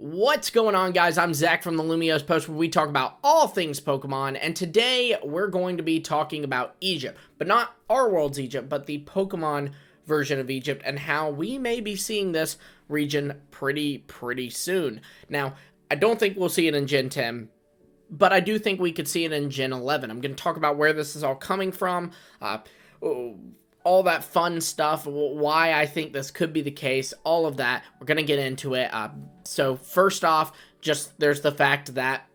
What's going on, guys? I'm Zach from the Lumios Post, where we talk about all things Pokemon, and today we're going to be talking about Egypt, but not our world's Egypt, but the Pokemon version of Egypt, and how we may be seeing this region pretty soon. Now, I don't think we'll see it in Gen 10, but I do think we could see it in Gen 11. I'm going to talk about where this is all coming from, all that fun stuff, why I think this could be the case, all of that. We're going to get into it. So first off, just there's the fact that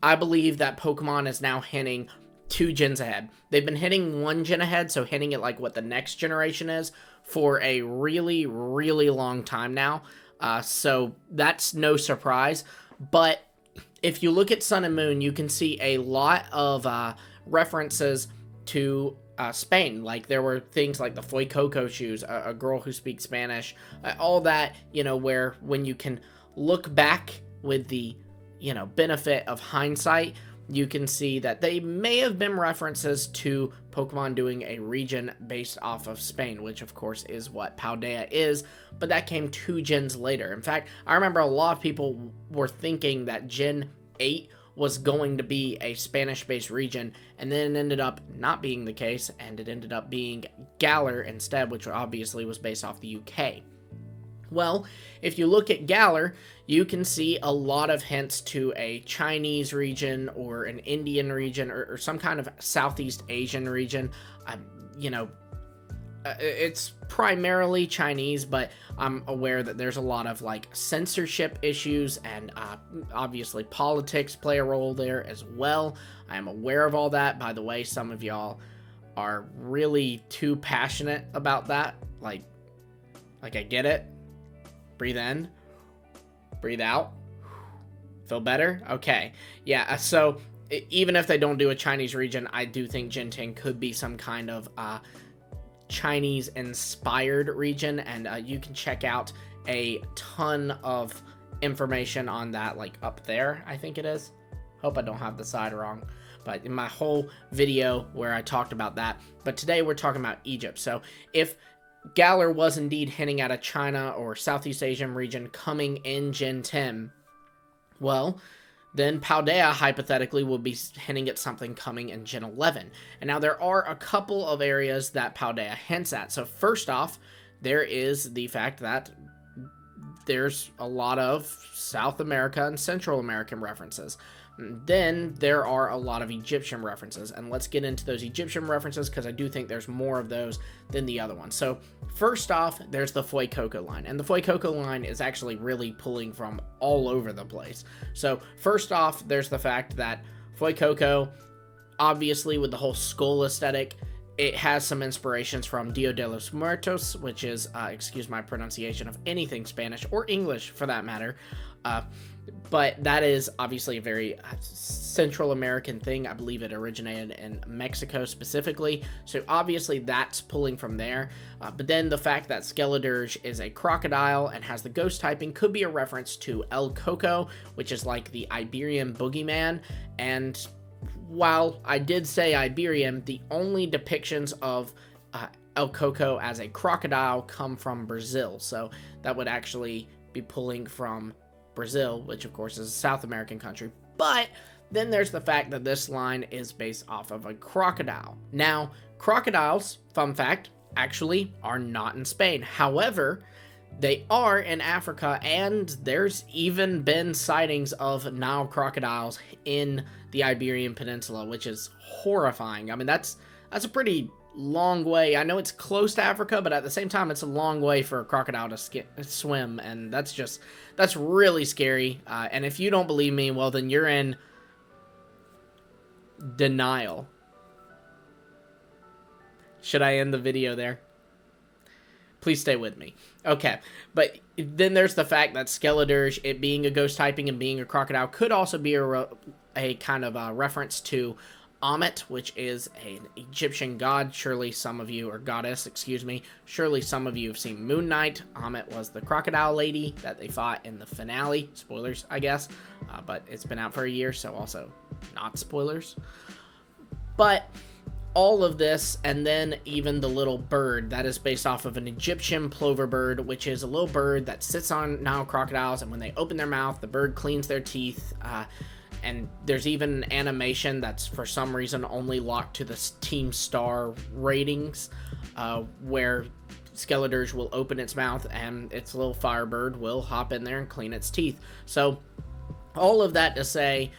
I believe that Pokemon is now hitting 2 gens ahead. They've been hitting 1 gen ahead, so hitting it like what the next generation is for a really long time now. So that's no surprise. But if you look at Sun and Moon, you can see a lot of references to Spain. Like, there were things like the Foy Coco shoes, a girl who speaks Spanish, all that, where when you can look back with the, benefit of hindsight, you can see that they may have been references to Pokemon doing a region based off of Spain, which of course is what Paldea is, but that came 2 gens later. In fact, I remember a lot of people were thinking that Gen 8 was going to be a Spanish-based region, and then it ended up not being the case, and it ended up being Galar instead, which obviously was based off the UK. Well, if you look at Galar, you can see a lot of hints to a Chinese region or an Indian region or some kind of Southeast Asian region. It's primarily Chinese, but I'm aware that there's a lot of censorship issues and obviously politics play a role there as well. I am aware of all that. By the way, some of y'all are really too passionate about that. Like I get it. Breathe in, breathe out. Feel better? Okay. Yeah, so even if they don't do a Chinese region, I do think Gen 10 could be some kind of Chinese-inspired region, and you can check out a ton of information on that, up there, I think it is. Hope I don't have the side wrong, but in my whole video where I talked about that. But today we're talking about Egypt. So if Galar was indeed hinting at a China or Southeast Asian region coming in Gen 10, well, then Paldea, hypothetically, will be hinting at something coming in Gen 11. And now there are a couple of areas that Paldea hints at. So first off, there is the fact that there's a lot of South America and Central American references. Then there are a lot of Egyptian references, and let's get into those Egyptian references because I do think there's more of those than the other ones. So first off, there's the Foy Coco line, and the Foy Coco line is actually really pulling from all over the place. So first off, there's the fact that Foy Coco, obviously with the whole skull aesthetic, it has some inspirations from Dia de los Muertos, which is, excuse my pronunciation of anything Spanish or English for that matter, but that is obviously a very Central American thing. I believe it originated in Mexico specifically, so obviously that's pulling from there. But then the fact that Skeledirge is a crocodile and has the ghost typing could be a reference to El Coco, which is like the Iberian boogeyman. And while I did say Iberian, the only depictions of El Coco as a crocodile come from Brazil, so that would actually be pulling from Brazil, which of course is a South American country. But then there's the fact that this line is based off of a crocodile. Now, crocodiles, fun fact, actually are not in Spain. However, they are in Africa, and there's even been sightings of Nile crocodiles in the Iberian Peninsula, which is horrifying. I mean, that's a pretty long way. I know it's close to Africa, but at the same time, it's a long way for a crocodile to swim, and that's really scary. And if you don't believe me, well, then you're in denial. Should I end the video there? Please stay with me. Okay, but then there's the fact that Skeledirge, it being a ghost typing and being a crocodile, could also be a kind of a reference to Ammit, which is an Egyptian god. Surely some of you, or goddess, excuse me, surely some of you have seen Moon Knight. Ammit was the crocodile lady that they fought in the finale. Spoilers, I guess, but it's been out for a year, so also not spoilers. But all of this, and then even the little bird that is based off of an Egyptian plover bird, which is a little bird that sits on Nile crocodiles, and when they open their mouth, the bird cleans their teeth. And there's even an animation that's for some reason only locked to the Team Star ratings, where Skeletor's will open its mouth and its little firebird will hop in there and clean its teeth. So all of that to say,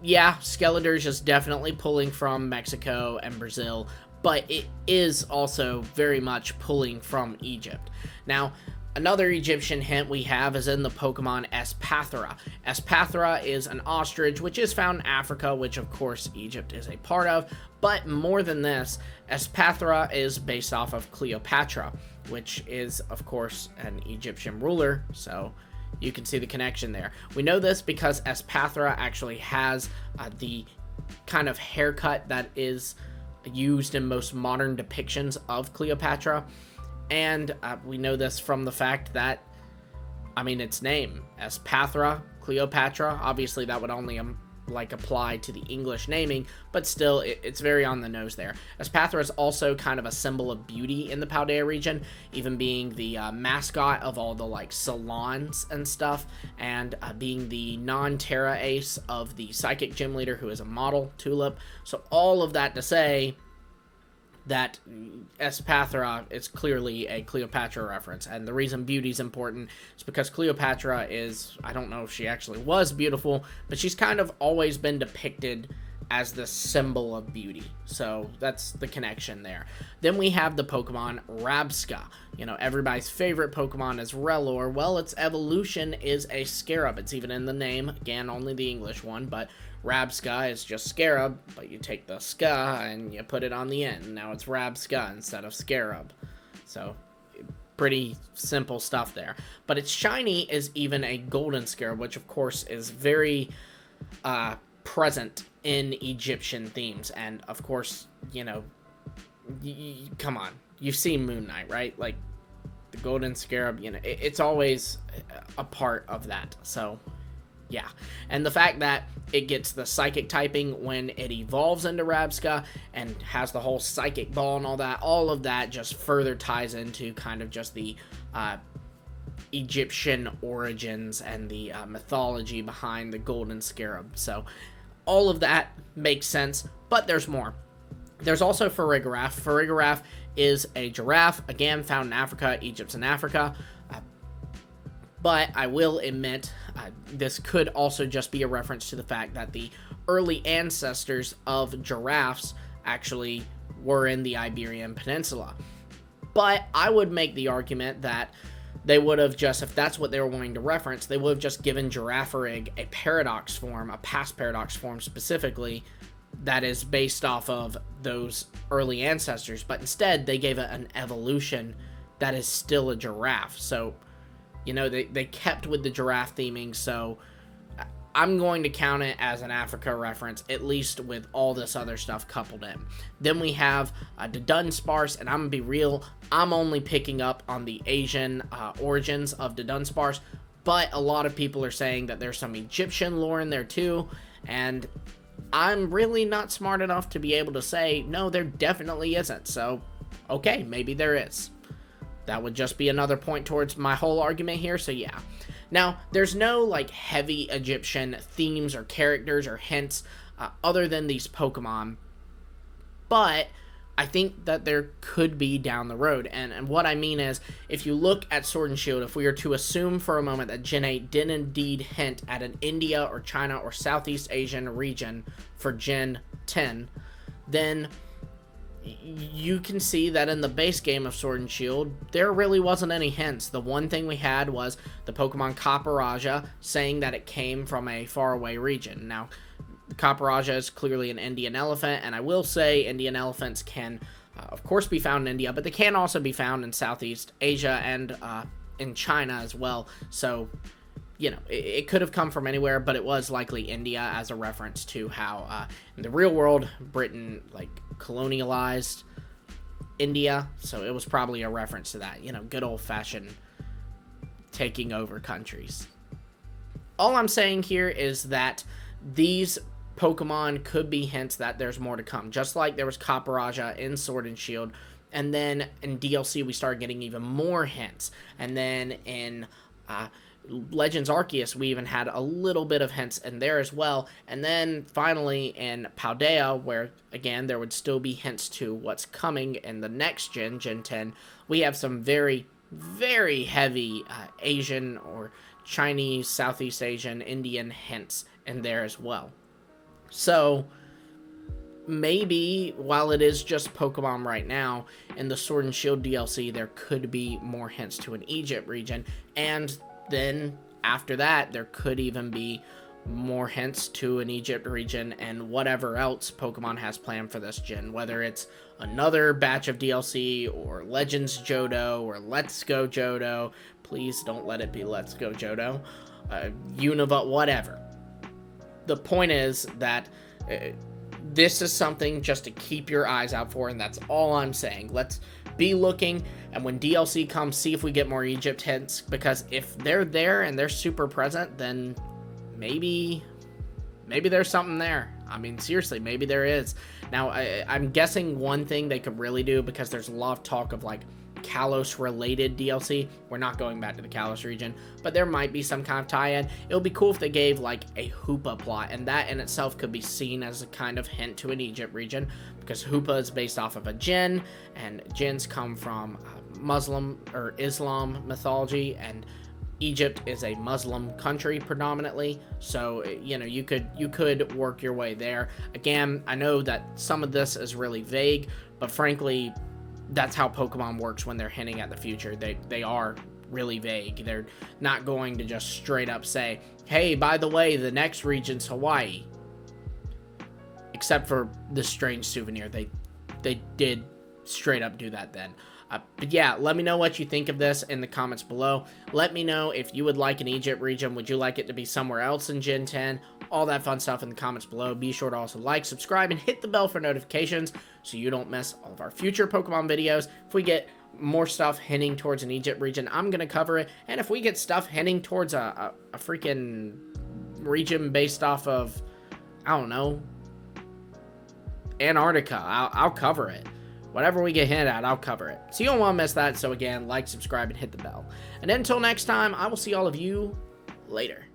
yeah, Skeletor's is definitely pulling from Mexico and Brazil, but it is also very much pulling from Egypt. Now, another Egyptian hint we have is in the Pokemon Espathra. Espathra is an ostrich, which is found in Africa, which of course Egypt is a part of, but more than this, Espathra is based off of Cleopatra, which is of course an Egyptian ruler, so you can see the connection there. We know this because Espathra actually has the kind of haircut that is used in most modern depictions of Cleopatra. And we know this from the fact that, its name, Espathra, Cleopatra, obviously that would only apply to the English naming, but still it's very on the nose there. Espathra is also kind of a symbol of beauty in the Paldea region, even being the mascot of all the salons and stuff, and being the non-Terra ace of the psychic gym leader, who is a model, Tulip. So all of that to say that Espathra is clearly a Cleopatra reference, and the reason beauty is important is because Cleopatra is, I don't know if she actually was beautiful, but she's kind of always been depicted as the symbol of beauty, so that's the connection there. Then we have the Pokemon Rabsca. Everybody's favorite Pokemon is Rellor. Well, its evolution is a Scarab. It's even in the name, again, only the English one, but Rabsca is just Scarab, but you take the Ska and you put it on the end. Now it's Rabsca instead of Scarab. So, pretty simple stuff there. But its shiny is even a Golden Scarab, which of course is very present in Egyptian themes. And of course, come on, you've seen Moon Knight, right? Like, the Golden Scarab, it's always a part of that. So, yeah. And the fact that it gets the psychic typing when it evolves into Rabsca and has the whole psychic ball and all of that just further ties into kind of just the Egyptian origins and the mythology behind the Golden Scarab. So all of that makes sense, but there's more. There's also Farigiraf. Farigiraf is a giraffe, again found in Africa. Egypt's in Africa. But I will admit, this could also just be a reference to the fact that the early ancestors of giraffes actually were in the Iberian Peninsula. But I would make the argument that they would have just, if that's what they were wanting to reference, they would have just given Giraffarig a paradox form, a past paradox form specifically, that is based off of those early ancestors. But instead, they gave it an evolution that is still a giraffe. So, they kept with the giraffe theming, so I'm going to count it as an Africa reference, at least with all this other stuff coupled in. Then we have the Dunsparce, and I'm going to be real, I'm only picking up on the Asian origins of the Dunsparce, but a lot of people are saying that there's some Egyptian lore in there too, and I'm really not smart enough to be able to say, no, there definitely isn't, so okay, maybe there is. That would just be another point towards my whole argument here, so yeah. Now, there's no, heavy Egyptian themes or characters or hints other than these Pokemon, but I think that there could be down the road, and what I mean is, if you look at Sword and Shield, if we are to assume for a moment that Gen 8 did indeed hint at an India or China or Southeast Asian region for Gen 10, then you can see that in the base game of Sword and Shield, there really wasn't any hints. The one thing we had was the Pokemon Copperajah saying that it came from a faraway region. Now, the Copperajah is clearly an Indian elephant, and I will say Indian elephants can, of course, be found in India, but they can also be found in Southeast Asia and in China as well. So, it could have come from anywhere, but it was likely India as a reference to how, in the real world, Britain, colonialized India, so it was probably a reference to that, good old-fashioned taking over countries. All I'm saying here is that these Pokemon could be hints that there's more to come. Just like there was Copperajah in Sword and Shield. And then in DLC, we started getting even more hints. And then in Legends Arceus, we even had a little bit of hints in there as well. And then finally in Paldea, where again there would still be hints to what's coming in the next gen, Gen 10, we have some very, very heavy Asian or Chinese, Southeast Asian, Indian hints in there as well. So maybe while it is just Pokemon right now, in the Sword and Shield DLC, there could be more hints to an Egypt region, and then after that, there could even be more hints to an Egypt region and whatever else Pokemon has planned for this gen, whether it's another batch of DLC or Legends Johto or Let's Go Johto. Please don't let it be Let's Go Johto. Unova, whatever. The point is that this is something just to keep your eyes out for, and that's all I'm saying. Let's be looking, and when DLC comes, see if we get more Egypt hints, because if they're there and they're super present, then maybe there's something there. I mean, seriously, maybe there is. Now, I'm guessing one thing they could really do, because there's a lot of talk of like Kalos related DLC. We're not going back to the Kalos region, but there might be some kind of tie-in. It would be cool if they gave like a Hoopa plot, and that in itself could be seen as a kind of hint to an Egypt region, because Hoopa is based off of a jinn, and jinns come from Muslim or Islam mythology, and Egypt is a Muslim country predominantly, so you know, you could work your way there. Again, I know that some of this is really vague, but frankly, that's how Pokemon works when they're hinting at the future. They are really vague. They're not going to just straight up say, hey, by the way, the next region's Hawaii. Except for the strange souvenir. They did straight up do that then. But yeah, let me know what you think of this in the comments below. Let me know if you would like an Egypt region. Would you like it to be somewhere else in Gen 10? All that fun stuff in the comments below. Be sure to also like, subscribe, and hit the bell for notifications so you don't miss all of our future Pokemon videos. If we get more stuff hinting towards an Egypt region, I'm going to cover it. And if we get stuff hinting towards a freaking region based off of, I don't know, Antarctica, I'll cover it. Whatever we get hinted at, I'll cover it. So you don't want to miss that. So again, like, subscribe, and hit the bell. And until next time, I will see all of you later.